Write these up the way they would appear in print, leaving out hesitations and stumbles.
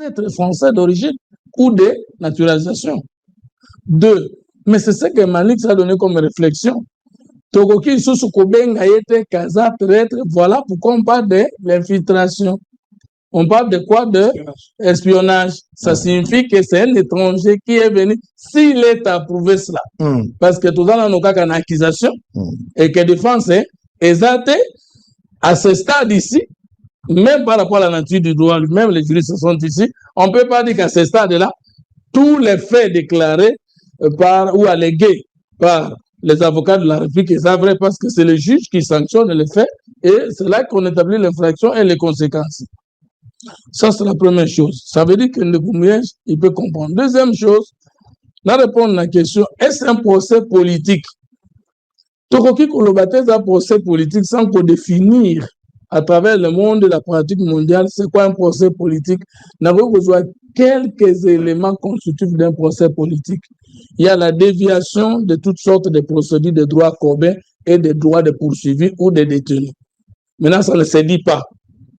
être français d'origine ou de naturalisation. 2. Mais c'est ce que Manix a donné comme réflexion. Togoki sous Kobenga était Kaza traître. Voilà pourquoi on parle de l'infiltration. On parle de quoi? De espionnage. Ça signifie que c'est un étranger qui est venu, s'il est approuvé cela. Parce que tout ça, nous avons une accusation et que défense est exacte à ce stade ici, même par rapport à la nature du droit, même les juristes sont ici, on ne peut pas dire qu'à ce stade-là, tous les faits déclarés par ou allégués par les avocats de la République, c'est vrai parce que c'est le juge qui sanctionne les faits et c'est là qu'on établit l'infraction et les conséquences. Ça, c'est la première chose. Ça veut dire que le Goumouillage, il peut comprendre. Deuxième chose, la réponse à la question, est-ce un procès politique? Tokoki Kolobaté, un procès politique sans qu'on définir à travers le monde de la pratique mondiale, c'est quoi un procès politique? Nous avons besoin de quelques éléments constitutifs d'un procès politique. Il y a la déviation de toutes sortes de procédures de droit commun et des droits de poursuivis ou de détenus. Maintenant, ça ne se dit pas.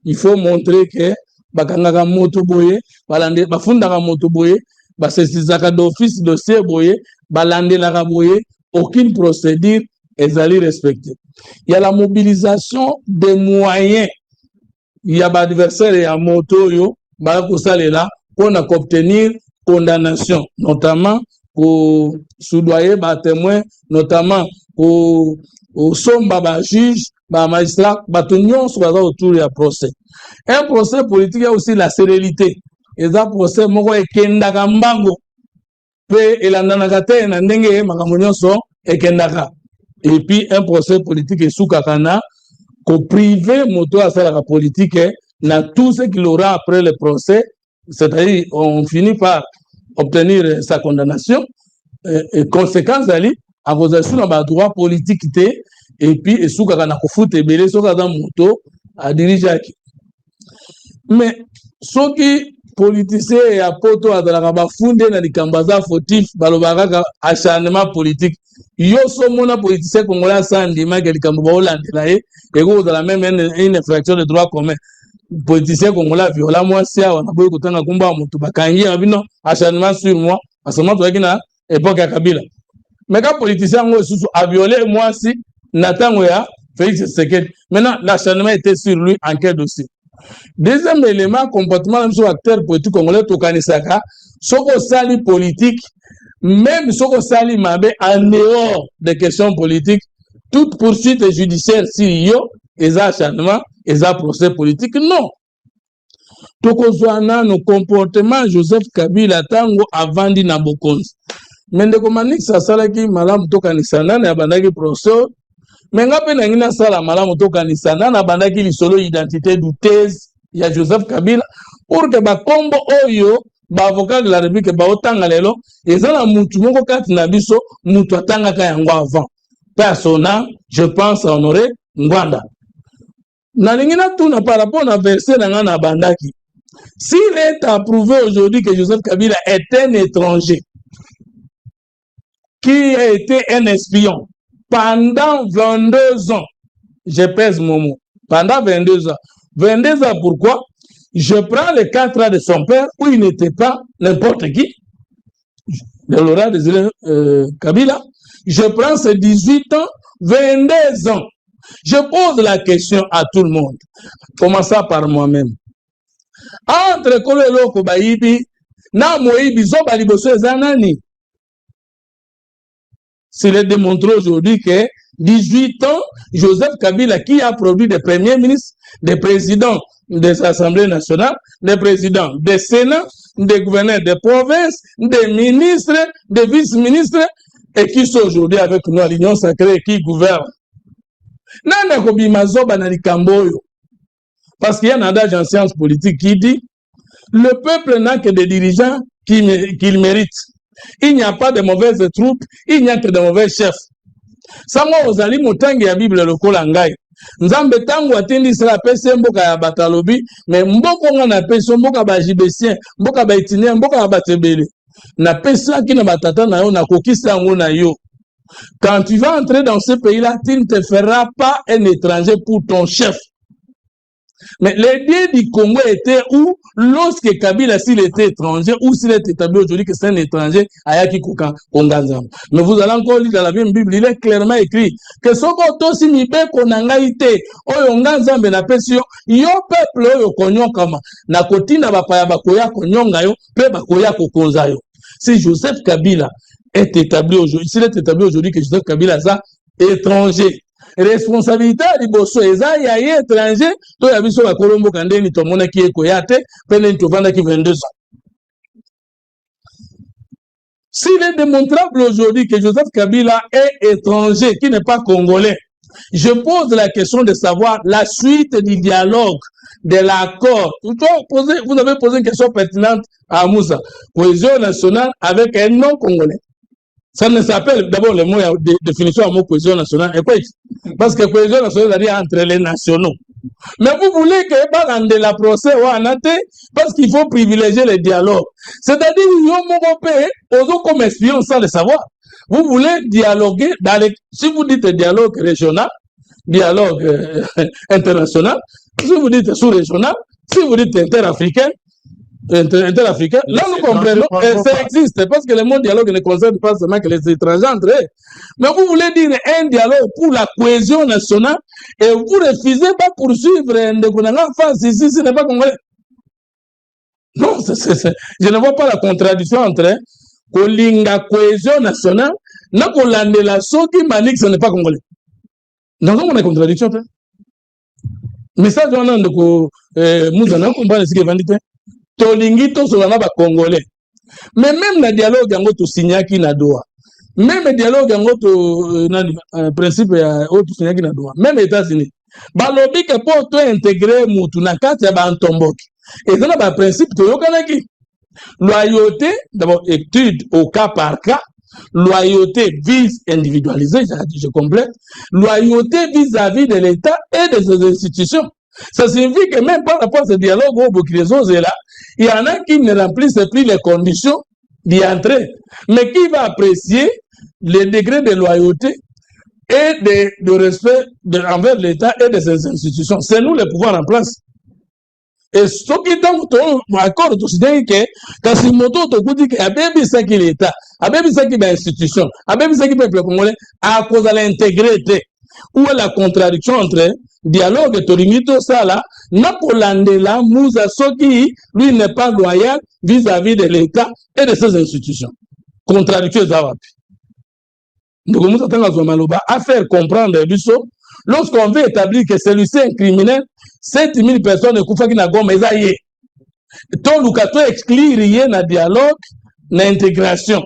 Il faut montrer que bakangaka moto boye balande bafundaka moto boye basesizaka d'office dossier boye balandelaka boye aucune procédure ezali respectée. Il y a la mobilisation des moyens. Il y a l'adversaire et à moto yo balakosalela pour obtenir condamnation, notamment pour soudoyer ba témoin, notamment pour somba ba juge, ba magistrat, ba tenyon soit autour du procès. Un procès politique, il y a aussi la sérénité. Et ça, procès, moko ekendaka mbango. Pe elandana te na ndenge makamonyo so ekendaka. Et puis, un procès politique est sous kakana, qu'au privé, moto à faire la politique, na tout ce qu'il aura après le procès, c'est-à-dire, on finit par obtenir sa condamnation, et conséquence, à vos assurances, on a droit politique, et puis, sous kakana, kofoute, et belé, sur kakana moto, à diriger. Mais ceux qui politiciens et apoto à la fondé dans les cambaza fautifs, balobaka acharnement politique. Yo somona politicien congolais sans ndima que les cambaza hollandais et go dans la même une infraction de droit commun. Politicien congolais viola moi si on a beau kutanga kumba mutu bakangi abino acharnement sur moi parce que moi toi qui na époque à Kabila. Mais quand politicien ngo sous a violé moi si natango ya Félix Tshisekedi. Maintenant l'acharnement était sur lui en quel dossier. Deuxième élément, comportement même sur acteur politique congolais, Tokanisaka, soko sali politique, même soko sali mabe en dehors des questions politiques, toute poursuite judiciaire si yo, et acharnement, et procès politique, non. Tokozwana nos comportements, Joseph Kabila tango avandi na bokonzi. Mais de komanik sa salaki malam Tokanisana na bandaki procès. Mais ngape na ngina sala malamu Tokanisana na bandaki lisolo identité douteuse ya Joseph Kabila pour que ba kombo oyo ba avocat de la République ba otanga lelo ezala mutu moko kati na biso mutu atanga ka yango avant personnel je pense à Honoré Ngwanda na ngina tout na par rapport na verset na bandaki s'il est approuvé aujourd'hui que Joseph Kabila est un étranger qui a été un espion pendant 22 ans, je pèse mon mot, pendant 22 ans. 22 ans, pourquoi? Je prends les 4 ans de son père, où il n'était pas n'importe qui, de Laurent Désiré Kabila. Je prends ses 18 ans, 22 ans. Je pose la question à tout le monde, commençant par moi-même. Entre Kolelo Kobayibi, na Moïbi, Zoba Liboso Zanani. S'il est démontré aujourd'hui que 18 ans, Joseph Kabila, qui a produit des premiers ministres, des présidents des assemblées nationales, des présidents des sénats, des gouverneurs des provinces, des ministres, des vice-ministres, et qui sont aujourd'hui avec nous à l'Union sacrée et qui gouvernent. Parce qu'il y a un adage en sciences politiques qui dit le peuple n'a que des dirigeants qu'il mérite. Il n'y a pas de mauvaises troupes, il n'y a que de mauvais chefs. Samo ozali motangi ya Bible lokola ngai. Nzambe tango atindisa la pese mboka ya batalobi, mais mboko nga na pese mboka ba jibesien, mboka ba itinien, mboka ba tebele. Na pesa ki na batata na yo na kokisa ngo na yo. Quand tu vas entrer dans ce pays-là, tu ne te feras pas un étranger pour ton chef. Mais l'idée du Congo était où, lorsque Kabila, s'il était étranger, ou s'il est établi aujourd'hui que c'est un étranger, Ayaki Konganzam. Mais vous allez encore lire dans la Bible, il est clairement écrit que ce que si mi be konangaite, oyo nganzambe na pesio, yo peuple oyo konyokama, na kotina bapaya bakoya konyonga yo, pe bakoya kokonza yo. Si Joseph Kabila est établi aujourd'hui, s'il est établi aujourd'hui que Joseph Kabila est étranger, responsabilité à Liboso, eza ya étranger, to ya biso ba Kolombo Kandeni to mona ki ekoyate, pene to vanda ki 22 ans. S'il est démontrable aujourd'hui que Joseph Kabila est étranger, qui n'est pas congolais, je pose la question de savoir la suite du dialogue, de l'accord. Vous avez posé une question pertinente à Moussa. Cohésion nationale avec un non-congolais. Ça ne s'appelle d'abord le mot de définition à mot cohésion nationale. Et quoi? Parce que cohésion nationale, c'est-à-dire entre les nationaux. Mais vous voulez que de la procès ou en parce qu'il faut privilégier le dialogue. C'est-à-dire, comme espion sans le savoir. Vous voulez dialoguer dans les, si vous dites dialogue régional, dialogue international, si vous dites sous-régional, si vous dites interafricain, là nous comprenons, ça existe, parce que le mot dialogue ne concerne pas seulement que les étrangers entre eux. Mais vous voulez dire un dialogue pour la cohésion nationale et vous refusez pas poursuivre en face ici, ce n'est pas congolais. Non, je ne vois pas la contradiction entre la cohésion nationale et la soki manique, ce n'est pas congolais. Non, on a une contradiction. Mais ça, on a un combat ce qui est vendu. Tolingi to solana ba congolais. Mais même le dialogue yango to signaki na Doha. Même le dialogue yango to principe ya to signaki na Doha. Même les États-Unis. Ba lobby que pour to intégrer mutu na kati ya ba ntomboki. Et ça ba principe to yokanaki. Loyauté, d'abord étude au cas par cas. Loyauté vise individualisée, je complète. Loyauté vis-à-vis de l'État et de ses institutions. Ça signifie que même par rapport à ce dialogue au Burkina-Faso, il y en a qui ne remplissent plus les conditions d'y entrer. Mais qui va apprécier les degrés de loyauté et de respect envers l'État et de ses institutions? C'est nous le pouvoir en place. Et ce qui est dans l'accord, tout c'est que quand si moto te dit que abébi ça qui l'État, abébi ça qui l'institution, abébi ça qui peuple congolais, à cause de l'intégrité. Où est la contradiction entre dialogue et Torimito Sala, Napolandela, Moussa Soki, lui n'est pas loyal vis-à-vis de l'État et de ses institutions. Contradiction Zawapi. Donc, nous avons à faire comprendre l'USO, lorsqu'on veut établir que celui-ci est un criminel, 7000 personnes ne coupent qui n'a gomme, mais aïe. Ton Lukato exclut rien na dialogue, na intégration.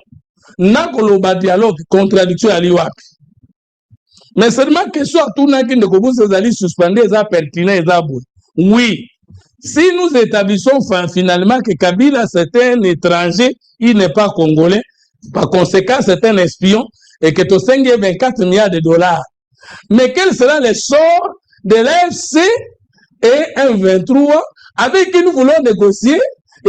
Na koloba dialogue, contradiction à l'IWAP. Mais seulement question à tout le monde qui ne allez suspendre les pertinents et les oui. Si nous établissons finalement que Kabila c'est un étranger, il n'est pas congolais, par conséquent c'est un espion et que tu as 24 milliards de dollars. Mais quel sera le sort de l'AFC et un 23 avec qui nous voulons négocier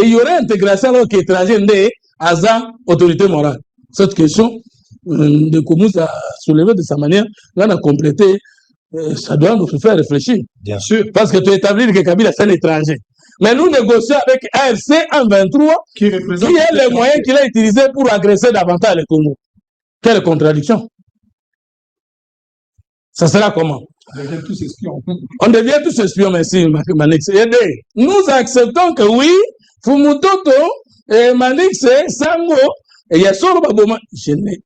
et il y aurait intégration alors qu'étranger n'est pas autorité morale? Cette question de comment ça soulever de sa manière, là on a complété, ça doit nous faire réfléchir. Bien sûr. Parce que tu établis que Kabila c'est un étranger. Mais nous négocions avec AFC en 23 qui est le moyen qu'il a utilisé pour agresser davantage le Congo. Quelle contradiction? Ça sera comment? On devient tous espions. On devient tous espions, merci Manix. Nous acceptons que oui, Fumutoto et Manix, Sango, et il y a solo baboma. Je n'ai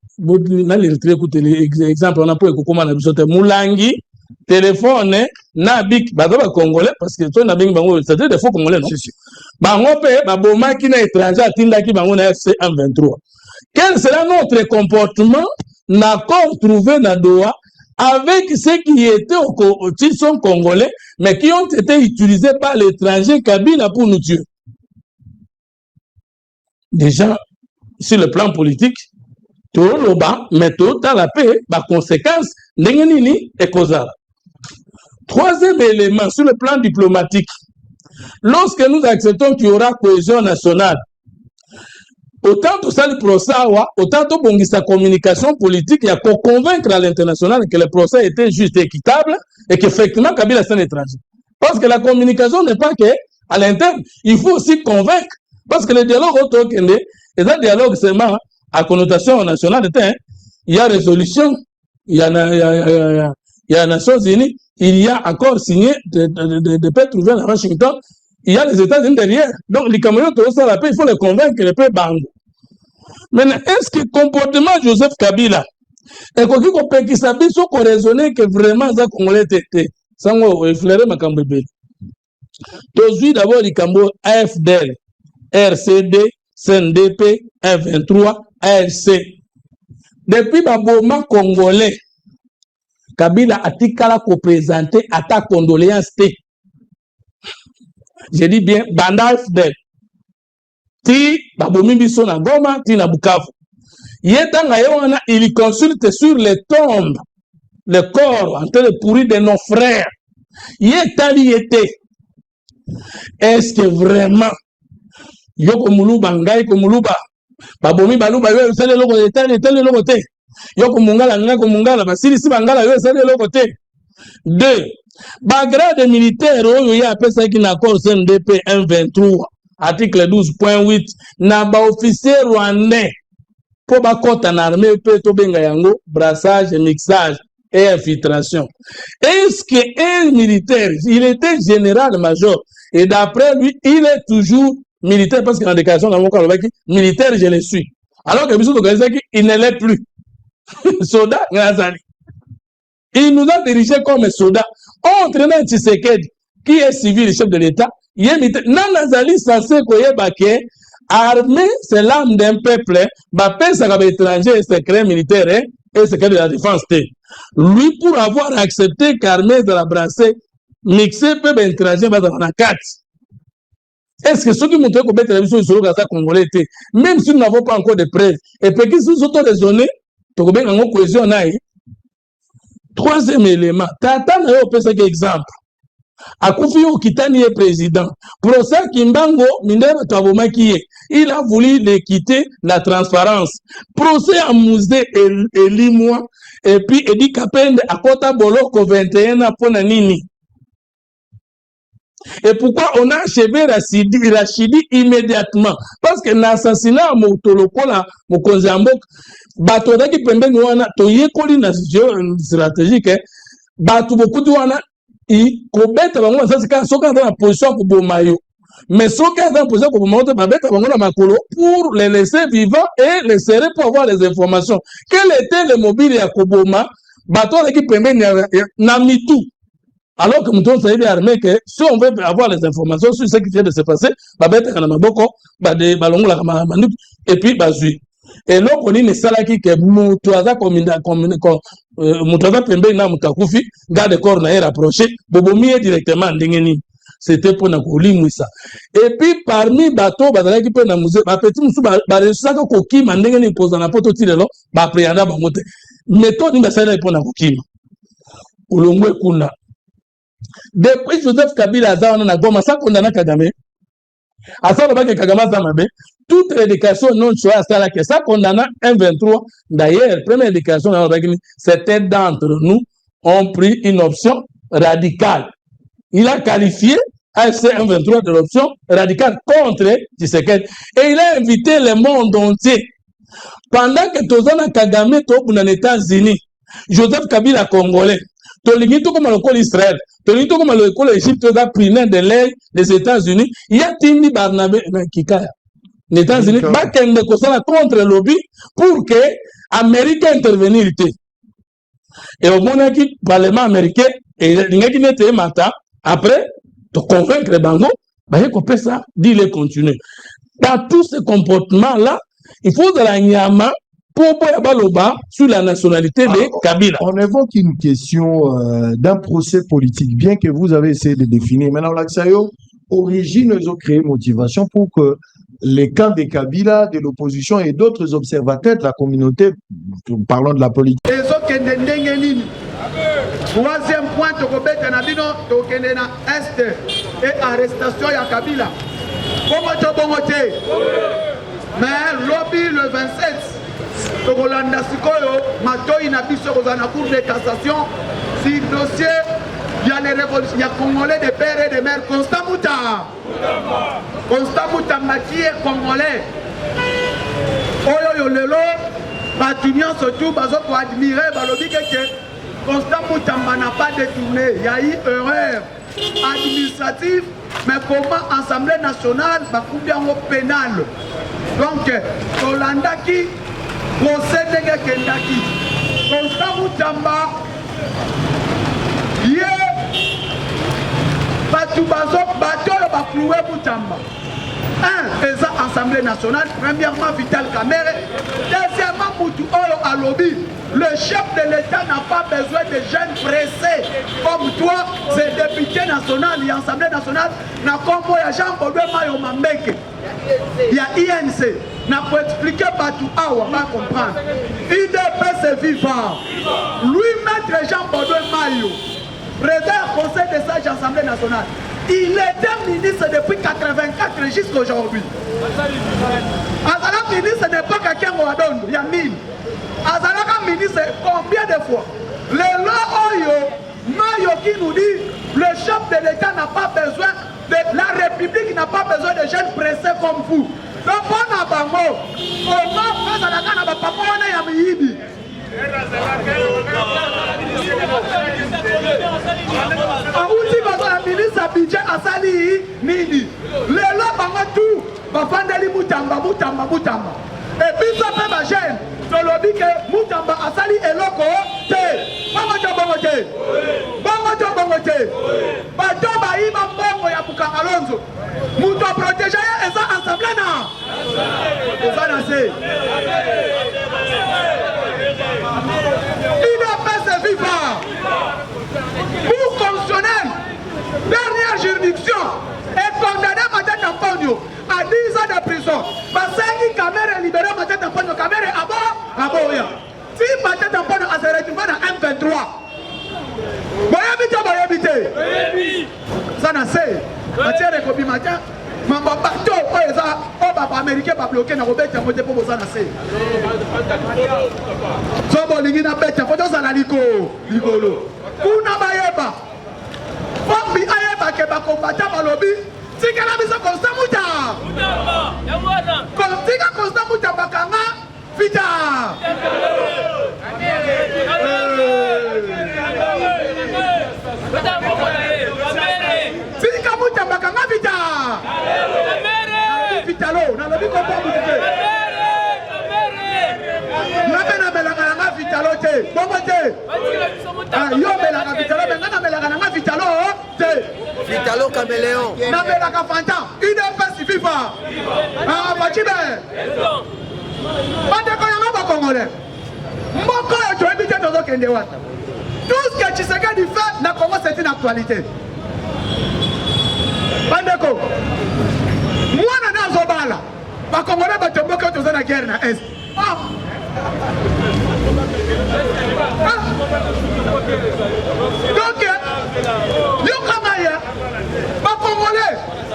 exemple, on a pas écouté Moulangi, téléphone, Nabik, Badoba Congolais, parce que toi, Nabik Bango, c'est des faux Congolais, non? Bango, Baboma qui n'est étranger, Tinda qui Bango, FC 123. Quel sera notre comportement, l'accord trouvé dans Doha, avec ceux qui étaient qui sont Congolais, mais qui ont été utilisés par l'étranger Kabila pour nous tuer? Déjà, sur le plan politique, tout le bas, mais tout dans la paix, par conséquence, n'engenini et causal. Troisième élément, sur le plan diplomatique, lorsque nous acceptons qu'il y aura cohésion nationale, autant tout ça le procès, autant tout bon sa communication politique, il y a pour convaincre à l'international que le procès était juste et équitable et qu'effectivement Kabila c'est un étranger. Parce que la communication n'est pas que à l'interne, il faut aussi convaincre. Parce que le dialogue auto est un dialogue seulement à connotation nationale. Il y a résolution, il y a Nations Unies, il y a accord signé de paix trouvé à Washington, il y a les États-Unis derrière. Donc, les Camerounais, la paix, il faut les convaincre que le paix bango. Maintenant, est-ce que le comportement de Joseph Kabila, et qu'on peut qu'il s'habille, soit qu'on raisonne que vraiment, ça Congolais était, sans effleurer ma cambébé. Aujourd'hui, d'abord, les Cambodge, AFDL, RCD, CNDP, F23, ARC. Depuis Baboma Congolais, Kabila a tikala ko présenté à ta condoléance. Je dis bien, Banda FDL. Ti Babomi Biso na Goma, ti na Bukavu. Il consulte sur les tombes, les corps en train de pourrir de nos frères. Est-ce que vraiment Yoko Muluba, Ngai Komuluba, Babomi Baluba, yo sele loko de tel loko te. Yoko Mungala, Ngako Mungala, Basili Sibangala, yo sele loko te. 2. Bagrade militaire, yo ya pesa qui n'accord CNDP 123, article 12.8, na ba officier rwandais, pour ba kota na armée pe to benga yango, brassage, mixage et infiltration. Est-ce qu'un militaire, il était général-major, et d'après lui, il est toujours militaire, parce que dans la déclaration de mon militaire, je le suis. Alors que il ne l'est plus. Soldat, il nous a dirigé comme soldat. Entraînant Tshisekedi, qui est civil, chef de l'État, il est militaire. Nanazali, censé que armée, c'est l'âme d'un peuple, ça va étranger, secret militaire, et secret de la défense. Lui, pour avoir accepté qu'armée de la brassée, mixé, peut être étranger, va dans la 4. Est-ce que ceux qui montrent qu'on peut être sur le Gaza congolais, même si nous n'avons pas encore de preuves, et puis qu'ils sont auto-raisonnés, tu peux bien en cohésion. Troisième élément, Tata n'a pas fait exemple. Akoufi Okitani est président. Procès Kimbango, Mindeba Tabomaki, il a voulu les quitter la transparence. Procès à Mouzé et Limois, et puis Edi Kapende à Kota Boloko 21 à Ponanini. Et pourquoi on a achevé Rachidi immédiatement? Parce que l'assassinat à Motoloko, Mokonzambok, Batoda qui pembe nouana, Toye Koli na stratégique, Batu beaucoup douana, il kobeta bango ça c'est quand soka dans la position pour Bomayo. Mais soka dans la position pour Bomayo, babeta bango na makolo pour les laisser vivants et les serrer pour avoir les informations. Quel était le mobile à Koboma? Batoda qui pembe na mitou. Alors que nous avons armé que si on veut avoir les informations sur ce qui vient de se passer, et puis et là on dit que que Moutaza Pembe na Mutakufi garde corps na rapproché bobomi directement ndengeni c'était pour nakoli ça. Et puis parmi bateau bazalaki pe na musée ba petit musu ba resaka kokima ndengeni poza na poto tilelo ba préanda ba mote méthode ni basala pour na kokima ulongwe kuna. Depuis Joseph Kabila a Goma, ça condamne Kagame. À ça, Kagame, toute éducation non choisie à ça, que ça condamne M23. D'ailleurs, première éducation, c'était d'entre nous ont pris une option radicale. Il a qualifié AFC M23 de l'option radicale contre Tshisekedi. Et il a invité le monde entier. Pendant que Tozana Kagame est aux États-Unis, Joseph Kabila Congolais, Toligito comme l'école Israël, Toligito comme l'école Égypte, a pris l'un de l'air des États-Unis, il y a Tindi Barnabé, Kikaya. Les États-Unis, contre le lobby pour que l'Amérique intervenir. Et au moment où le Parlement américain, et il après, de convaincre les Bango, il faut que ça, dit continuer. Dans tous ces comportements-là, il faut de la nyama pour Baloba sur la nationalité de Kabila. On évoque une question d'un procès politique, bien que vous avez essayé de définir. Maintenant, l'Axayo, origine, ils ont créé motivation pour que les camps de Kabila, de l'opposition et d'autres observateurs de la communauté, parlons de la politique. Troisième point, Est et arrestation à Kabila. Mais lobby le 27, Togolanda Sikoyo, Matoi n'a pu se rejoindre à la Cour de cassation si le dossier Il y a les révolutions, il y a Congolais de père et de mère. Constant Mouta. Constant Moutamba qui est Congolais. Oyo lelo, Batunion surtout, Bazo pour admirer, Balobi que Constant Moutamba n'a pas détourné. Il y a eu erreur administrative, mais comment Assemblée nationale, Bakoubia au pénal. Donc, Tolanda qui procède à Kendaki. Constant Moutamba, Batou Bazok, Bato, Bakloué Moutamba. Un, les Assemblée nationale, premièrement Vital Kamerhe, deuxièmement Moutou Olo Alobi. Le chef de l'État n'a pas besoin de jeunes pressés comme toi, c'est député national et Assemblée nationale, n'a combo ya Jean Baudouin Mayo Mambeke. Il y a INC, n'a pas expliqué Batou Awa, va comprendre. IDP c'est vivant. Lui, maître Jean Baudouin Mayo, président du Conseil des sages de l'Assemblée nationale. Il était ministre depuis 1984 jusqu'à aujourd'hui. Azala ministre n'est pas quelqu'un au Adondo, il y a 1000. Azala ministre combien de fois? Le Oyo, Mayo qui nous dit le chef de l'État n'a pas besoin, la République n'a pas besoin de jeunes pressés comme vous. Donc on a bango, comment faire la gana papa on a yamibi. Aouti bazo la ministre budget asali nini. Lelo bango tout, bafandeli Moutamba. Et puis ça fait ma gêne. Tolobi que Moutamba asali eloko te. Bango te. Bato baïba mbongo ya Bukangalonzo. Mouto protéger et ça ensemble na. Et ça na il a fait ses vivants. Pour fonctionnel, dernière juridiction, est condamné à Matata Pogno à 10 ans de prison. Basengi Kamerhe est libéré Matata Pogno. Kamerhe est à Boya. Si Matata Pogno a se retrouvé dans M23, Boyabité. Ça n'a c'est. Matière Kobi Matin. Mamba bateau, papa américain va bloquer na robert pour ça na c'est. So bolingi na bête pour ça na ligolo. Kuna bayeba. Fambi ayeba ke ba combattant balobi. Tika na biso Constant Moutamba. Yangwana. Tika Constant Moutamba kanga vita. Tika Moutamba kanga vita. Vitalo, na lobi ko pa mutete. Na belanga na vitalo te. Bongo te. Yo belanga vitalo, na belanga na vitalo te. Vitalo caméléon. Na belanga fanta, une passe viva. Ah, Bachibe. Bande ko na ba Congolais. Mboko yo to ebite tozo kende wata. Tout ce que Tshisekedi fait na Congo c'est une actualité. Bande ko. Mwana na zobala bakongole batomboka toza na guerre na est donc yo kama ya bakongole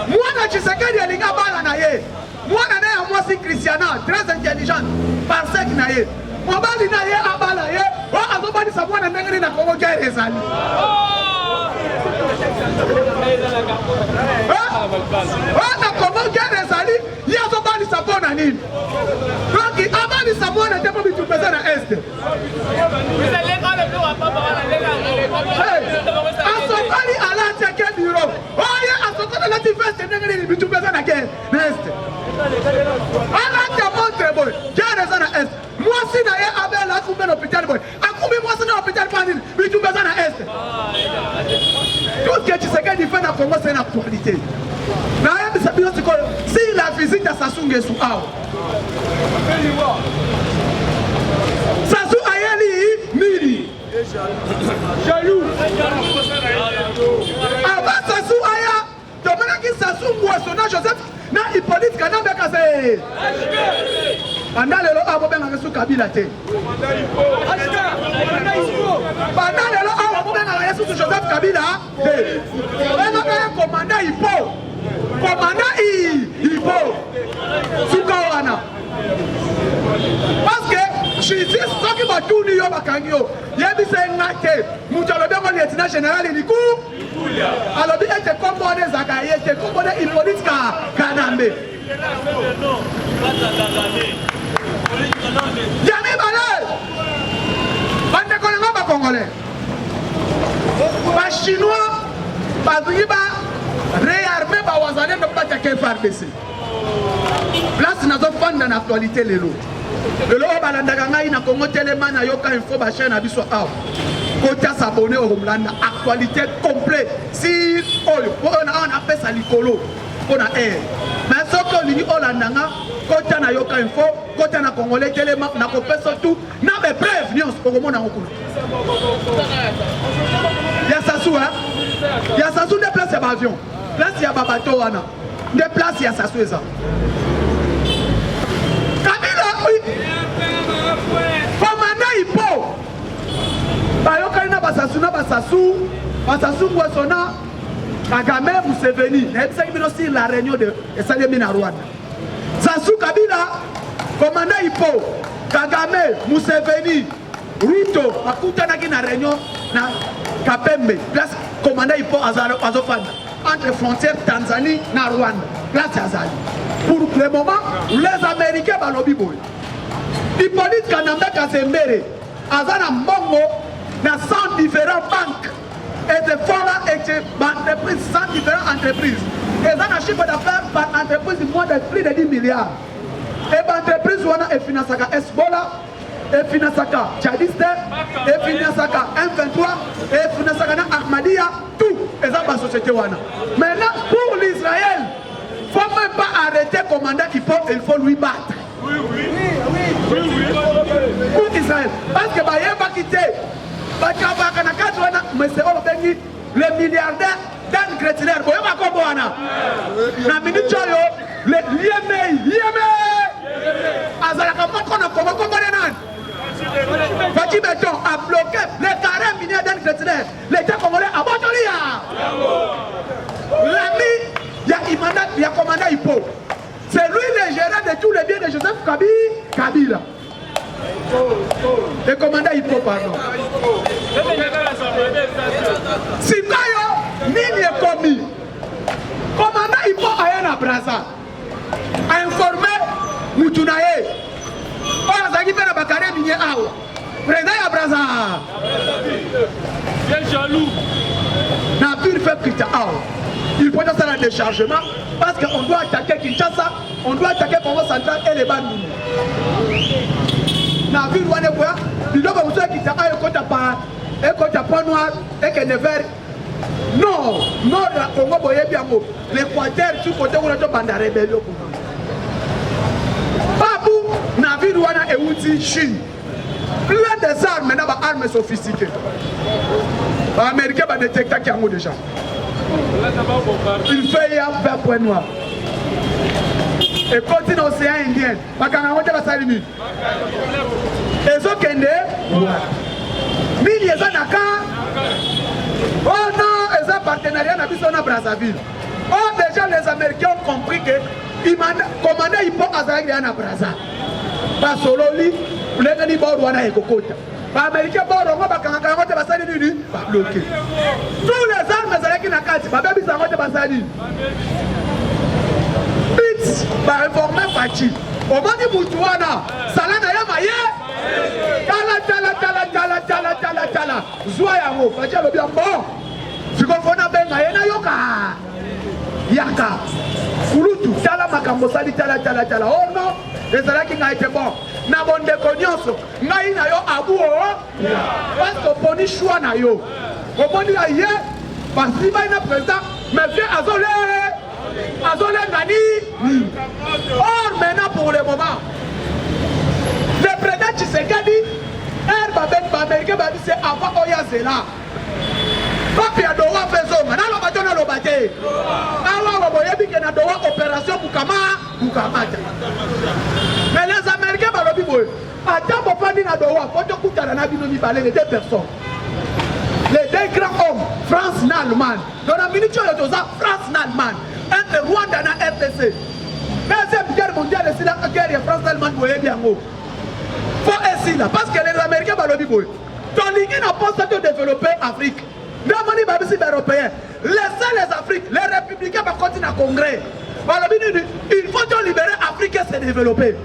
mwana Tshisekedi alinga bala na ye mwana na ya mwasi Christiana très intelligente par sec na ye mobali na ye abala ye wa azobani sa mwana ndengeni na Congo guerre ezali wana Congo guerre ezali yazo bali sapona nini donc abali sa mwana ndipo bitupeza na est asokali alati ake biro oye asokali alati veste ndengeni bitupeza na guerre na est alati montre boy guerre eza na est mwasi na ye abela akumbe na hôpital boy akumbi mwasi na hôpital panini bitupeza na est. Tout ce que Tshisekedi fait dans le Congo, c'est une actualité. Si la visite à Sassou Nguesso, Sassou Ayeli, Mili. Jaloux. Avant Sassou Aya, Domanaki Sassou Nguesso, Joseph, na Hippolyte Kanambe Kase. Pendant le lot, Abo Ben Aresu Kabila Te. Pendant le lot, Abo Ben Aresu Joseph Kabila Te. Un commandant Hippo. Commandant Hippo. Soukawana. Parce que Jésus, ce qui m'a tout dit, il y a un lieutenant général, il dit alors, il était comme on est Zagaïe, il était comme on est Hippolyte Kanambe. Yami Balé, on ne connaît pas Congolais. Les Chinois, les réarmés, les Wazalais ne peuvent pas attaquer FARDC. Place n'a pas de dans l'actualité. Le lot balandaganga ina Congo Téléman na yoka info ba chaîne abiso aw. Kota s'abonner au Rumlanda actualité complète. Si on appelle ça likolo on a air. Mais ce que l'uni Holandanga kota na yoka info kota na Congolais Téléman na kopesa tout na be bref news au monde na okulu. Ya sasu hein. Ya sasu des places d'avion. Place ya babato wana. Des places ya sasu ça. Commandant Hippo Bayoka na basasu Ngwesona Kagame Museveni aussi la réunion de Salemi na Rwanda. Sassou Kabila commandant Hippo Kagame Museveni Ruto bakutanaki na réunion na Kapembe place commandant Hippo azofanda entre frontières Tanzanie na Rwanda place azali. Pour le moment les Américains balobi boy Hippolyte Kanambe Kasembere Azana Mbongo dans 100 différentes banques et de foreign exchange entreprises, 100 différentes entreprises. Et dans un chiffre d'affaires par entreprise de moins de plus de 10 milliards. Et l'entreprise est financée Esbola, et financée Tchadiste, et financée M23, et financée Ahmadiyya, tout. Et ça va société. Maintenant, pour l'Israël, il ne faut même pas arrêter le commandant il faut lui battre. Pour Israël, parce que Baye va quitter, mais c'est le milliardaire Dan Chrétien, Boye va comboana. La minute le Yémé, Azalaka Mokona, Fati Béton a bloqué les carrés miniers Dan Chrétien, l'État congolais a Botolia. L'ami, il y a commandant Hippo. C'est lui le gérant de tous les biens de Joseph Kabila. Le commandant Hippo, pardon. Sikayo, Nini est commis. Commandant Hippo a un abrasa. A informé Moutunaye. On a dit que la carré minier awa. Président abrasa. Quel jaloux. N'a pu faire quitter awa. Il faut faire un déchargement parce qu'on doit attaquer Kinshasa, on doit attaquer Congo central et les Bandounes. N'a vu loin de quoi? Il doit vous dire qu'il y a un côté point noir et qu'il est vert. Non, non, le Congo boye bien mot. L'Équateur, tout côté où on a bande rébellion. Babou, n'a vu loin et outil Chine. Plein des armes, maintenant, armes sophistiquées. Les Américains vont détecter qu'il y a déjà. Il fait vers point noir. Et continue l'océan Indien. Et ce qu'il y a, oh non, ils ont un partenariat avec Brazzaville. Oh, déjà les Américains ont compris que le commandant Hippo Azagri à Brazza. Pas solo lui, les gens qui sont là, ils sont là. Les Américains sont bloqués. Tous les armes qui sont là, Bits, réformer Fachi. Au moment où Moutouana, Salana Yamaye, Tala, Zouayamo, Fachi a le bien bon. Si vous comprenez bien, Yoka, Yaka, Kulutu, Tala Makambosali, Tala. Oh non, les Salaki n'a été bon. Na bonne décogniance, Naï na yo abou, parce que poni choix na yo. Au moment où il y a, parce qu'il y a un président, mais viens Azolé Nani. Or maintenant pour le moment, le président Tshisekedi, c'est avant Oyazela. Papi a doa faisons, maintenant le bâton a le bâté. Alors on voyait bien qu'il y a doa opération Bukamata. Mais les Américains vont le dire, attends pour pas dire na doa, faut que tu aies un avis de parler de 2 personnes. Les 2 grands hommes, France et Allemagne. Dans la minute où il y a France et Allemagne. Entre Rwanda et RDC. Deuxième guerre mondiale, c'est la guerre de France et Allemagne. Vous voyez bien. faut essayer là, parce que les Américains vont le vivre. Ton ligne n'a pas de développer l'Afrique. Demandez les Européens. Laissez les Afriques, les républicains vont continuer à congrès. Il faut libérer l'Afrique et se développer.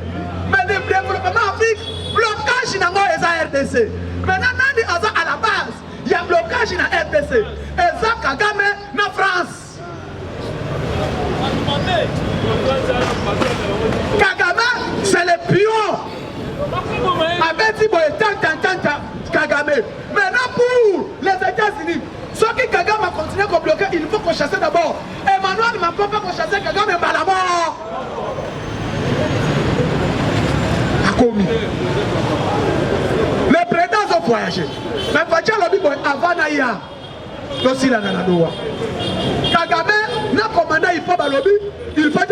Mais le développement Afrique, blocage dans les RDC. Maintenant, à la base, il y a blocage dans la RDC. Et ça, Kagame, dans France. Kagame, c'est le pion. Avec Tibo et Kagame. Maintenant, pour les États-Unis, ceux qui Kagame a continué à bloquer, il faut qu'on chasse d'abord. Emmanuel Macron va qu'on chasse Kagame et à la mort. Les présidents ont voyagé. Mais Fatia Lobi avant Naya, aussi la Nanadoua. Kagame n'a commandé il faut Balobi, il faut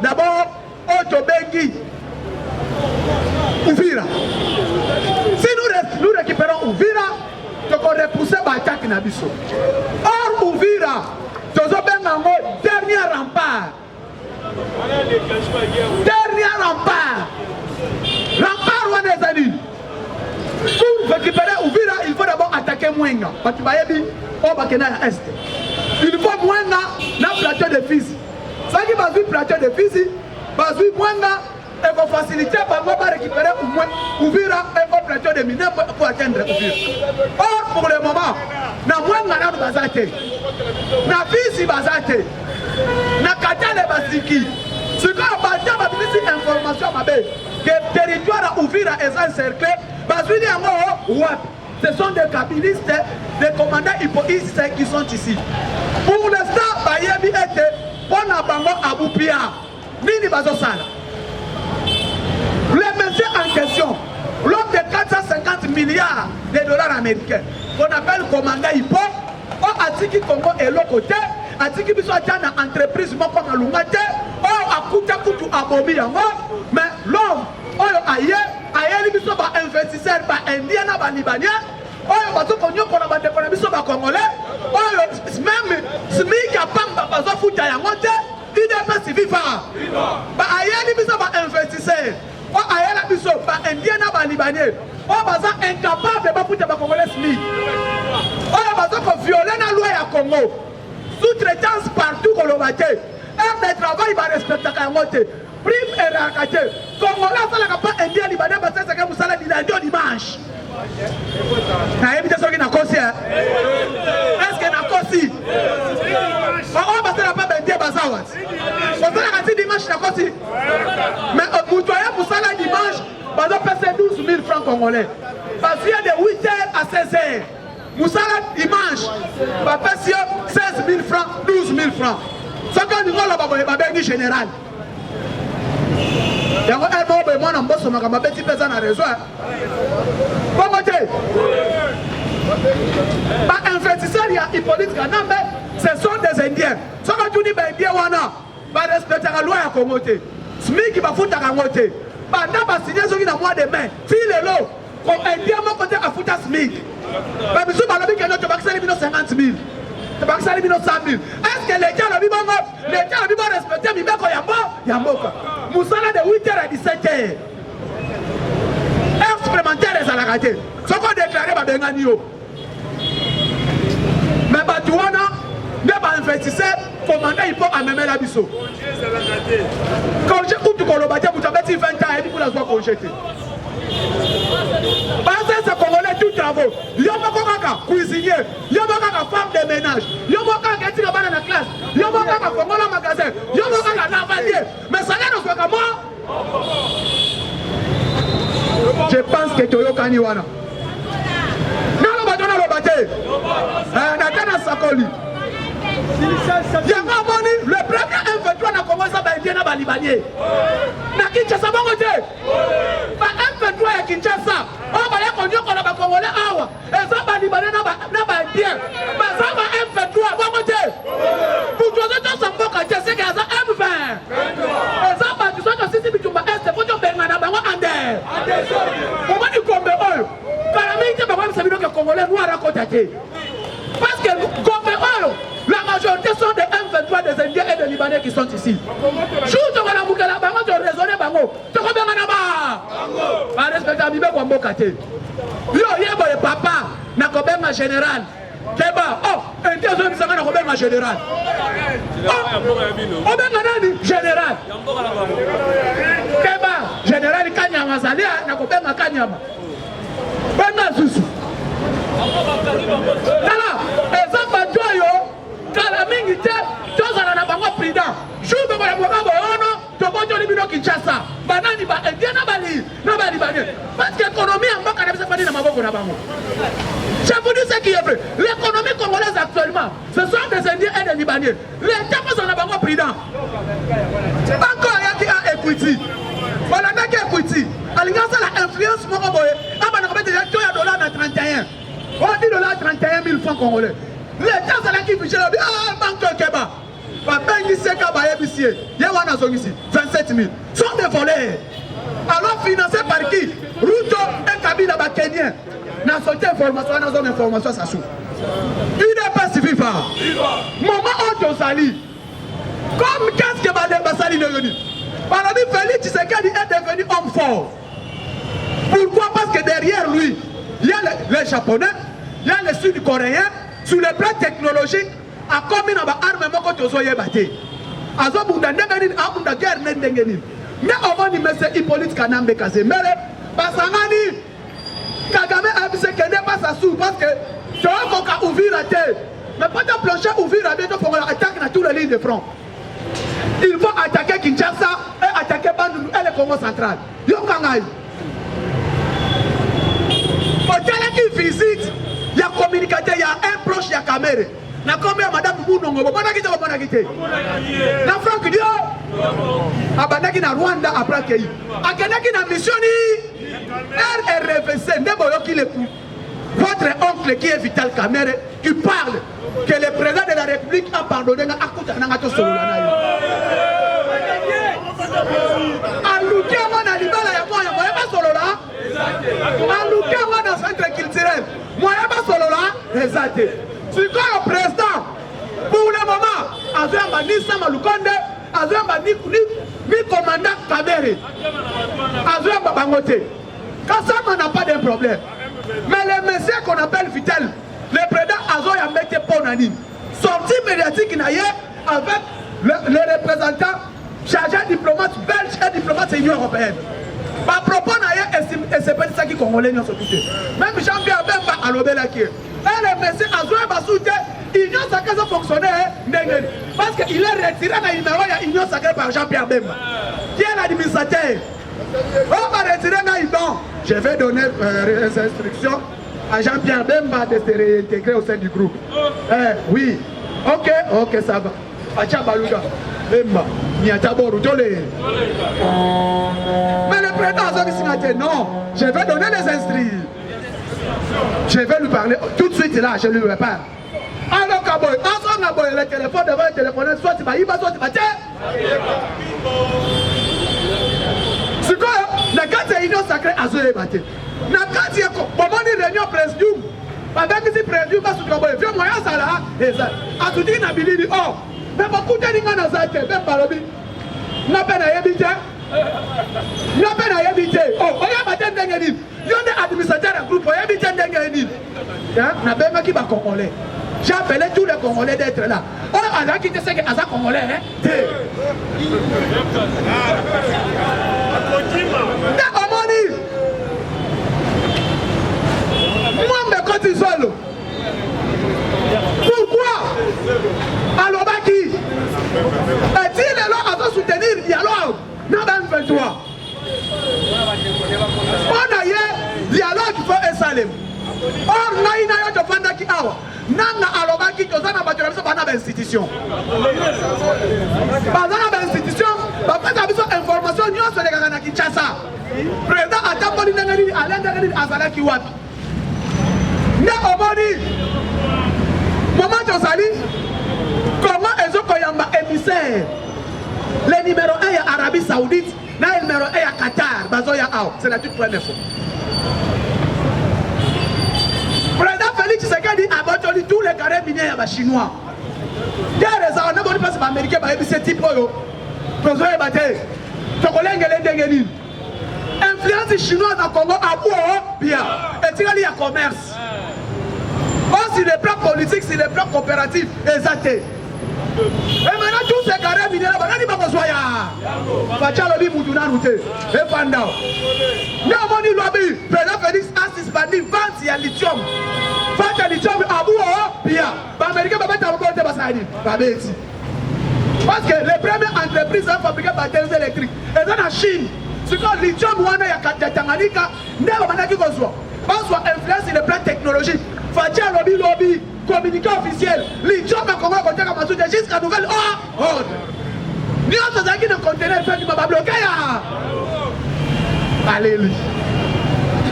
d'abord Otobengi. Ouvira. Si nous récupérons Ouvira, nous allons repousser l'attaque Nabiso. Or Ouvira, dernier rempart. Dernier rempart. Rempart ou des années. Pour récupérer Ouvira, il faut d'abord attaquer Mwenga. Parce que Est. Il faut Mwenga dans le plateau de Fizi. Ça qui va vivre plateau de Fizi, va vivre Mwenga et va faciliter pour récupérer Ouvira et va plateau de Miné pour atteindre Ouvira. Or, pour le moment, na Mwenga na Bazate, na Fizi Bazate, na Katale Basiki. Ce qu'on a battu, ma petite information, ma belle, que le territoire Ouvira est encerclé, ce sont des kabylistes, des commandants hippoïstes qui sont ici. Pour l'instant, Bayebi était bon à Bango à Boupia. Nini Bazosala. Les messieurs en question, l'homme de 450 milliards de dollars américains, qu'on appelle commandant hippo, on a dit que Congo est l'autre côté, a dit qu'il y a une entreprise comme à Lungate, on a coûté à Bobi, mais l'homme, on a ailleurs, il y a un investisseur indien, un libanais, on a un congolais, même SMIC a pas besoin de foutre à monter, il n'est pas si vivant. Ailleurs, il y a un investisseur, on a un indien, un libanais, on a incapable de foutre à congolais SMIC. On a besoin de violer la loi à Congo. Sous-traitance partout qu'on le bâtit. Heure de travail, il va respecter la monter. Prime et racaté. Congolais, ça n'a pas indien, libanais, parce que c'est comme ça, il a dit dimanche. Est-ce que n'a pas si? On va faire la part d'indien, Bazawat. On va faire dimanche, n'a pas si. Mais vous voyez, pour ça, dimanche, on va passer 12 000 francs congolais. Parce qu'il y a de 8h à 16h. Moussala dimanche, va passer 16 000 francs, 12 000 francs. Ce qu'on dit là, c'est général. Il y a un mot, mais moi, je ne sais pas si tu as raison. Comment tu es? Investisseurs, il y a Hippolyte Kanambe, ce sont des Indiens. Ce que tu dis, les Indiens, va respecter la loi à Congo. SMIC va foutre à Congo. Pendant que signer ce qui est dans mois de mai, file l'eau, comme Indien, mon côté à foutre à SMIC. Mais monsieur Balobi, tu vas accepter 50 000. Tu vas accepter 100 000. Est-ce que les gens vont respecter Mibeko Yamboka? Moussala de 8h à 17h. Heure supplémentaire à la raté. Ce qu'on a déclaré par Benganio. Mais Batouana, les investisseurs, commandant, il faut amener la biseau. Quand j'ai coupé le bâtiment, vous avez 20 ans et vous la soyez conjetée. Parce que c'est Congolais tous travaux. Il y a un cuisinier, il y a une femme de ménage, il y a un qui est dans la classe, il y a un Congolais magasin, il y a un lavalier. Mais ça ne soit que moi. Je pense que tu es au Kaniwana. Non, le bâton, le bâton. Nathan Sakoli. Le premier M23 n'a commencé à dire à Libanais. Na Kinshasa bangote. Ba M23 ya Kinshasa. On va y conduire qu'on a pas congolais awa. Et ça ba Libanais na ba bien. Ba ça ba M23 bangote. Pour toi ça ça mboka c'est que ça M20. Et ça ba tu sais que si bitumba est faut tu benga na bango ande. On va du combe oyo. Karamite ba kwa sabino que congolais noir à côté. Parce que combe oyo la majorité sont des M23 des Indiens et des Libanais qui sont ici. Juste voilà, vous avez raisonné, bango tokobenga na ba respecta bibe kwa mboka te yo yebo le papa na kobenga général keba intezo misanga na kobenga général obenga nani général keba général Kanyama zalia na kobenga Kanyama benga susu tala ezamba toyo kala mingi te tozala na bango prudent jour ba mwa bono to bojo libino Kinshasa banani ba indiana bali na bali bani parce que l'économie en banque na bisa fani na maboko na bango. Je vous dis ce qui est vrai, l'économie congolaise actuellement ce sont des indiens et des libanais. L'état passe en bango prudent encore yaki a equity voilà naki equity alliance la influence moko boye abana ko betela to ya dollar na 31 on dit dollar 31 000 francs congolais. L'état ça la qui fiche la banque keba ba bengi seka ba yebisie ye wana zongisi 27 000 sont des voleurs. Alors financé par qui? Ruto et Kabila ba Kenyan. Na sorti information na zone information ça sou. Il n'est pas suffisant. Maman Otosali. Comme qu'est-ce que ba Sali ne venu? Par ami Félix Tshisekedi est devenu homme fort. Pourquoi? Parce que derrière lui, il y a les Japonais, il y a les Sud-Coréens, sur le plan technologique, a commis dans l'arme moko tozoye bate. Azo bunda ndengeni abunda guerre ndengeni. Mais au moins c'est Hippolyte Kanambe Kazemele basangani Kagame a dit que n'est pas sa sou parce que tu as ouvert la terre. Mais pas de plancher ouvrir la terre pour attaquer dans toutes les lignes de front. Il faut attaquer Kinshasa et attaquer Bandundu et le Congo central. Yokangai. Au télé qui visite, il y a communicateur, il y a un proche, il y a caméra. Na combien madame Mounongo, bonakité. Na Franck Dio, abandaki na Rwanda après Kei. Akenaki na mission ni RRVC, Neboyoki le coup. Votre oncle qui est Vital Kamerhe, qui parle que le président de la République a pardonné à Akuta Nangato Solana. Aloukia Mana Libala ya moi, moi pas Solola. Aloukia Mana centre culturel, moi pas Solola, exact. C'est quoi le président? Pour le moment, Azamba ni Sama Lukonde, Azamba ni commandant Kamerhe, Azamba Bangote. Kassama n'a pas de problème. Mais les messieurs qu'on appelle Vital, le président Azoya Mete Ponani, sorti médiatique avec les représentants chargés diplomates belges et diplomates de l'Union européenne. Par propos, et c'est pas ça qui congolais nous sont touchés. Même Jean-Pierre Bemba a l'obé là qui est. Et les messieurs Azoya Bassoute, l'Union sacrée a fonctionné, parce qu'il est retiré dans l'Union sacrée par Jean-Pierre Bemba, qui est l'administrateur. On va retirer Naïdon. Je vais donner des instructions à Jean-Pierre Bemba de se réintégrer au sein du groupe. Oui. Ok, ça va. Acha Baluga. Bemba. Niataboru. Mais le président a dit non. Je vais donner les instructions. Je vais lui parler. Tout de suite là, je lui parle. Alors, Kaboy, ensemble, le téléphone devant le téléphone, soit tu vas y, soit tu vas c'est quoi? La carte est union sacrée à Zoé Baté. La carte est comment dire réunion présidium. Avec ce présidium, parce que vous avez moyen ça là. Et ça. A tout dit Nabili, oh, mais beaucoup de gens dans ça, même par le n'a pas d'habiter. N'a pas d'habiter. Oh, on y a battu un dégât. Il y a des administrateurs de groupe, on y a battu un dégât. N'a pas qui va congolais. J'ai appelé tous les Congolais d'être là. Oh, on a quitté ce que les Congolais, hein. Moi, mais quand ils sont là, pourquoi alors qui est-il là à soutenir le dialogue dans 2023? On a eu dialogue pour Salem. Or, naïna yo tofanda ki awa. Nanga aloba ki tozana batela biso bana ba institution. Bana ba institution, ba pesa biso information nyonso lekaka na Kinshasa. Président atamboli ndengani alenda ngani azala ki wapi. Ne omoni. Maman Josali, comment ezoko yamba émissaire? Le numéro 1 ya Arabie Saoudite, na le numéro 1 ya Qatar, bazo ya awa. C'est la toute première fois. Président Félix Tshisekedi a battu tous les carrés miniers à chinois. Il y a des gens qui sont américains qui ont ce type de choses. Influence chinoise dans Congo à bien. Et tu as dit commerce. Or, sur les plans politiques, sur les plans coopératifs, exact. Et maintenant, tous ces carrés minéraux, on a dit que soya. Fatia lobby Moutouna Routé. Et Pandao. Nous avons dit lobby. Président Félix a suspendu 20 à lithium. 20 à lithium à bien. Les Américains ne peuvent pas encore te passer. Parce que les premières entreprises ont fabriqué des batteries électriques. Et dans la Chine, c'est quand le lithium il y a Tanganyika, il y a influence sur le plan technologique. Fatia lobby, communiqué officiel. Lithium a Congo côté Kamasu jusqu'à nouvelle ordre. Nous avons dit que le conteneur fait du baba bloqué. Alléluia.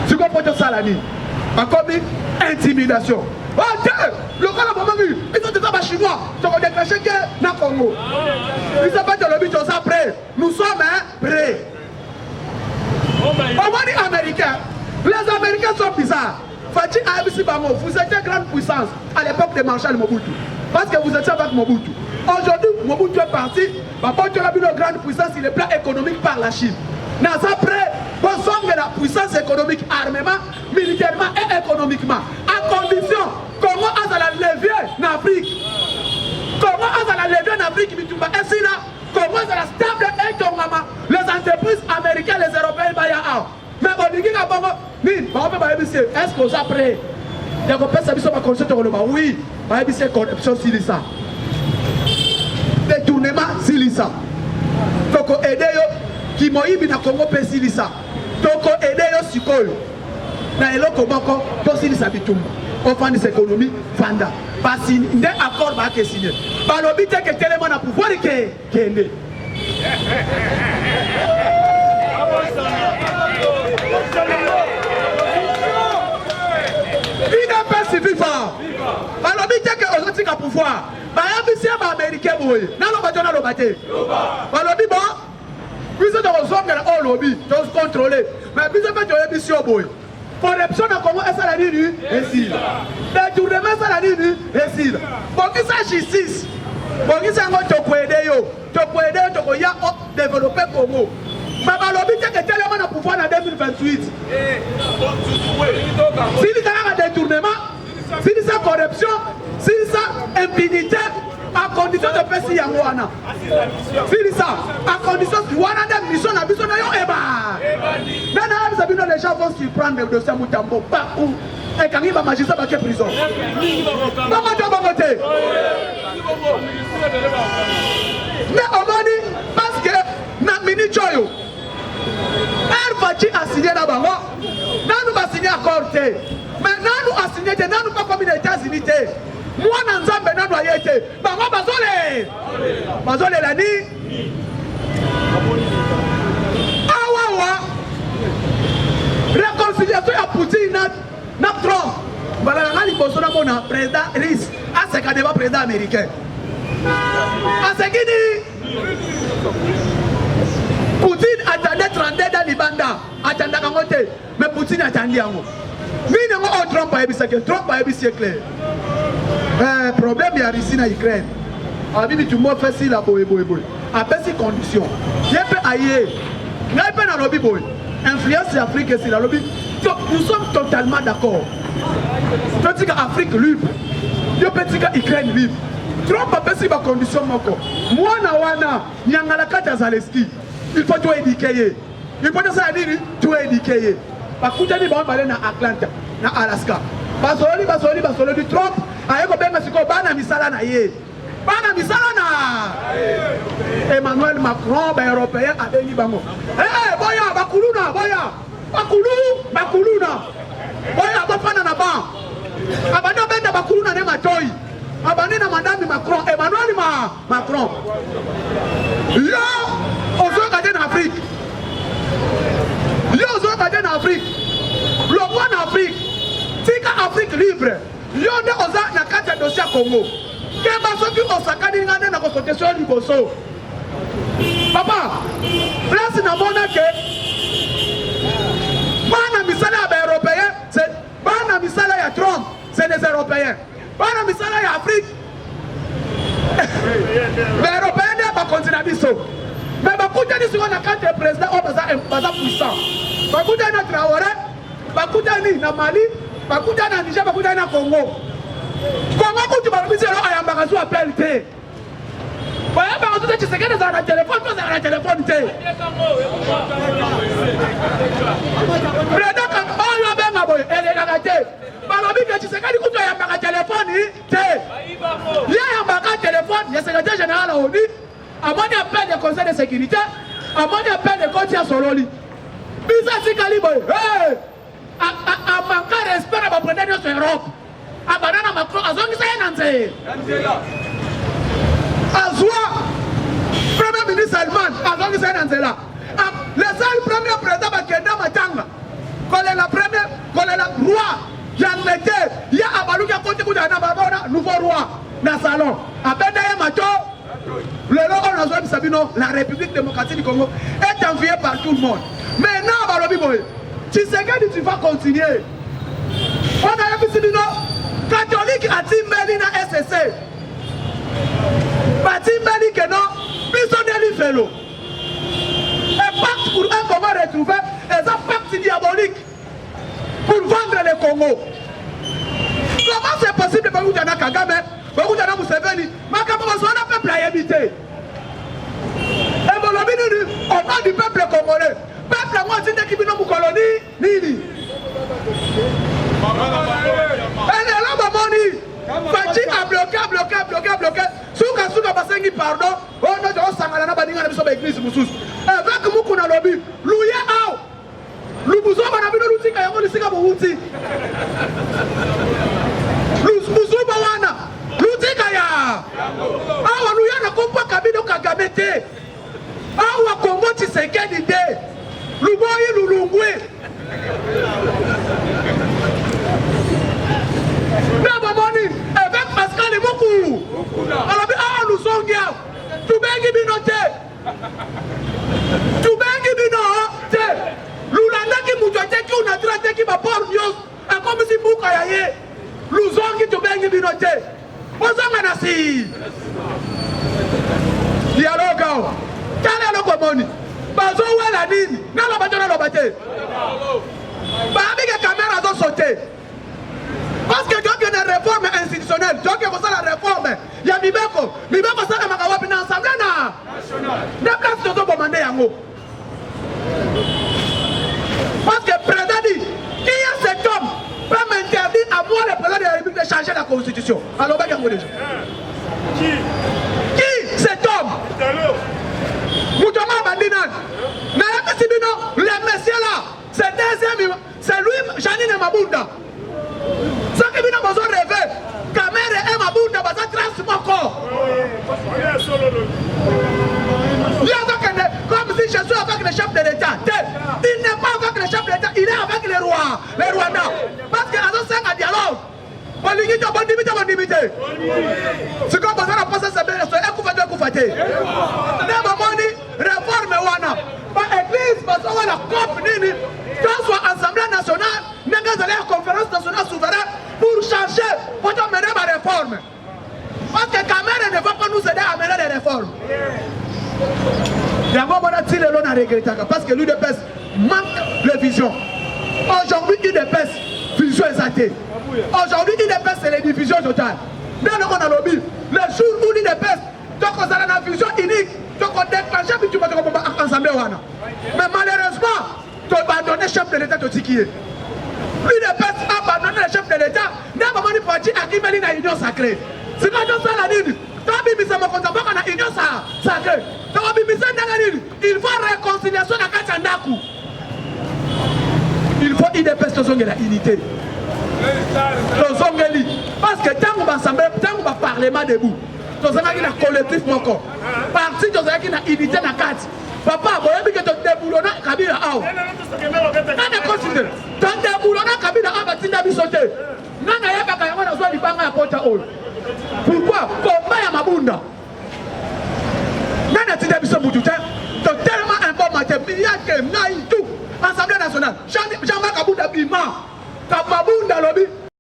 Tu comprends ça la nuit? Comme intimidation. Oh Dieu, le gars là, maman, ils sont des chinois. Ils ont déclenché que dans le Congo. Ils ont pas de lobby, ils sont prêts. Nous sommes prêts. On va dire Américains. Les Américains sont bizarres. Fati ABC Bango, vous étiez grande puissance à l'époque de Marshall Mobutu. Parce que vous étiez avec Mobutu. Aujourd'hui, Mobutu est parti. Papa, tu as vu une grande puissance sur le plan économique par la Chine. Nous sommes prêts. Nous sommes la puissance économique, armement, militairement et économiquement. À condition, comment on a la levier en Afrique? Comment on a la levier en Afrique? Et là, comment on a la stable et Tongama? Les entreprises américaines, les Européens, mais on dit que est-ce qu'on est prêt? Il y a oui, c'est corruption sur ça. Détournement sur ça. Toko aider qui moïbi na Congo pe sur ça. Toko aider yo sikoyo. Na eloko boko to sur ça bitumba. On fait des économies fanda. Parce que des accords ba ke signé. Ba lobi te que tellement na pouvoir que kende. Il est vivant. Alors, il dit que aujourd'hui, il pouvoir. Il y a des Américains qui ont été vous êtes dans le lobby, vous contrôlez. Mais vous êtes dans le mission. Corruption dans Congo, est-ce la nuit? Détournement, est-ce la nuit? Pour qui ça justice? Pour qui ça développer Congo? Mais le lobby est tellement dans le pouvoir en 2028. Si il y a un détournement, si il y a corruption, si il y a impunité, à condition de faire si Yangwana. Si il y a à condition de Wana de mission à mission et maintenant les gens vont surprendre le dossier Moutambo partout. Et quand il va magistrat va prison. Maman tu vas voter. Mais on va dire parce que na mini choyo. Elle va signer là-bas. Nous va signer accord. Mais nous va signer, nous pas comme les États-Unis. Moi, nous sommes maintenant noyés. Moi, Bazole la nuit. Réconciliation à Poutine, na Trump. Voilà, il y a un président russe. C'est un président américain. C'est qui Poutine attendait 30 dans l'Ibanda. Attendait à côté. Mais Poutine attendait à moi. Mais Trump a dit que Trump a dit clair. Le problème il y a ici en Ukraine. A dit tout le monde fait si la boy. Après ces conditions. Il y a pas ailleurs. Il y a pas dans lobby boy. Influence l'Afrique et c'est la lobby. Nous sommes totalement d'accord. Petit Afrique libre. Il y a petit Ukraine libre. Trump a fait ces conditions encore. Moi na nyangala kata Zaleski. Il faut tout éduquer. Il faut tout éduquer. Parce que nous avons parlé dans Atlanta, dans Alaska. Basoli du Trump. Ayeko benga siko bana misala na ye. Bana misala na. Emmanuel Macron, européen, a béni bango. Boya, bakuluna, boya. Bakuluna. Boya, bafana na ba. Abanda benda bakuluna ne matoi. Abanda na madame Macron, Emmanuel Macron. Yo, on veut garder en Afrique. Yo, on veut garder en Afrique. Le roi en Afrique. Tika Afrique libre. Yo, on a na carte dossier Congo. Kemba soki osakani ngane na consultation liboso. Papa, place na mona ke bana misala ya européen, c'est bana misala ya Trump, c'est des européens. Bana misala ya Afrique. Les européens ne pas continuer biso. Mais ba kutani sur na carte baza puissant. Bakutani na Traoré, bakutani na Mali, bakutani na Niger, bakutani na Congo. Congo kutu balobisi elo ayambaka zu appel te. Bayambaka zu te Tshisekedi za na téléphone, to za na téléphone te. Président oyo benga boy elelaka te. Balobi ke Tshisekedi kutu ayambaka téléphone te. Ya ayambaka téléphone, ya secrétaire général a ONU, amoni appel de conseil de sécurité, amoni appel de Kotia Sololi. Bisa tikali boy. Hey! A manquer respect à ma présidence de l'Europe. A banana Macron, a zongi sa yenanze. A Zoua, premier ministre allemand, a zongi sa yenanze là. Le seul premier président Bakenda Matanga, quand est la première, quand est la roi, j'admettais, il y a Abalou qui a compté pour un nouveau roi dans le salon. A Bendaye Mato, le logo Nazoum Sabino, la République démocratique du Congo, est enviée par tout le monde. Maintenant, Balobi Boy, Tshisekedi, tu vas continuer. On a vu Sabino, catholique à Timbeli na SSC. Timbeli que non, Bissoneli Félo. Un pacte pour un Congo retrouvé, et un pacte diabolique pour vendre le Congo. Comment c'est possible que vous ayez Kagame, vous ayez Museveni, mais comment vous avez un peuple à habiter? Et vous l'avez dit, au nom du peuple congolais, peuple à moi, c'est qui vient de colonie, Nini. Et là, maman, Fati a bloqué. Souka Basengi, pardon, on a dit, on s'en a pas dit, on a église, Moussous. Avec Moukuna Lobby, Louya Ao, Loubouzo, on a vu le Loutika, on a dit, Mouti. Loubouzo, Bawana, Loutika, Awa, Louya, n'a pas Kabino Kagamete. Awa, Congo, Tshisekedi, Louboyi, Loulungwe. Avec Pascal et beaucoup. Alors, nous sommes là. Tout bien qui est noté. Tout bien qui est noté. L'Oulanda qui m'a dit qu'on a traité qui m'a pas news. Comme si vous voyez. Nous sommes qui tout bien qui est noté. On s'en a assis. Dialogue. Quel est le commune? Bazo ou la ligne. Non, la bataille, la bataille. Babi que caméra ont sauté. Parce que donc il y a une réforme institutionnelle, donc il y a la réforme. Il y a Mibeko ça la Makawapi dans l'Assemblée nationale. Des places de commander Yango. Parce que le président dit, qui est cet homme peut m'interdire à moi, le président de la République, de changer la constitution? Alors, on va regarder déjà. Qui cet homme? Moutoma Bandinan. Le monsieur là, c'est lui, Janine Mabunda. Ça qui vient dans un rêve, Kamere et Mabunda, ça trace mon corps. Comme si je suis avec le chef de l'État. Il n'est pas avec le chef de l'État, il est avec les rois, les Rwandais. Parce qu'il y a un dialogue. Bon limite. C'est comme ça, la passe à c'est Koufate. Réforme Wana. Par église, parce qu'on a la COP, qu'on soit Assemblée nationale, nous allons à la conférence nationale souveraine pour changer, pour mener ma réforme. Parce que Kamere ne va pas nous aider à mener les réformes. Parce que l'UDPS manque de vision. Aujourd'hui, l'UDPS, vision exaltée. Aujourd'hui, l'UDPS, c'est les divisions totales. Dans le monde à lobby, le jour où l'UDPS, donc on a la vision unique, donc on déclenche puis tu vas te ensemble. Mais malheureusement, tu as abandonné le chef de l'État de Tikié. L'UDPS a abandonné le chef de l'État, n'a pas mani parti à qui mène la union sacrée. C'est quand on s'en a dit, union sacrée. Il faut réconciliation à Kachandaku. Il faut UDPS de la unité. Parce que tant qu'on va s'assembler, tant qu'on va parlement debout, tu as un collectif encore. Parti, tu as une unité dans la carte. Papa, vous avez dit que tu as déboulonné Kabila Ao. Quand tu considères, tu as déboulonné Kabila Ao, tu as sauté. Non, il n'y a pas de banga à porte à eau. Pourquoi? Combat à Mabunda. Non, tu as dit que tu as tellement informaté, tout. Assemblée nationale. Jean-Marc Kabunda Bima. Kabunda Lobby.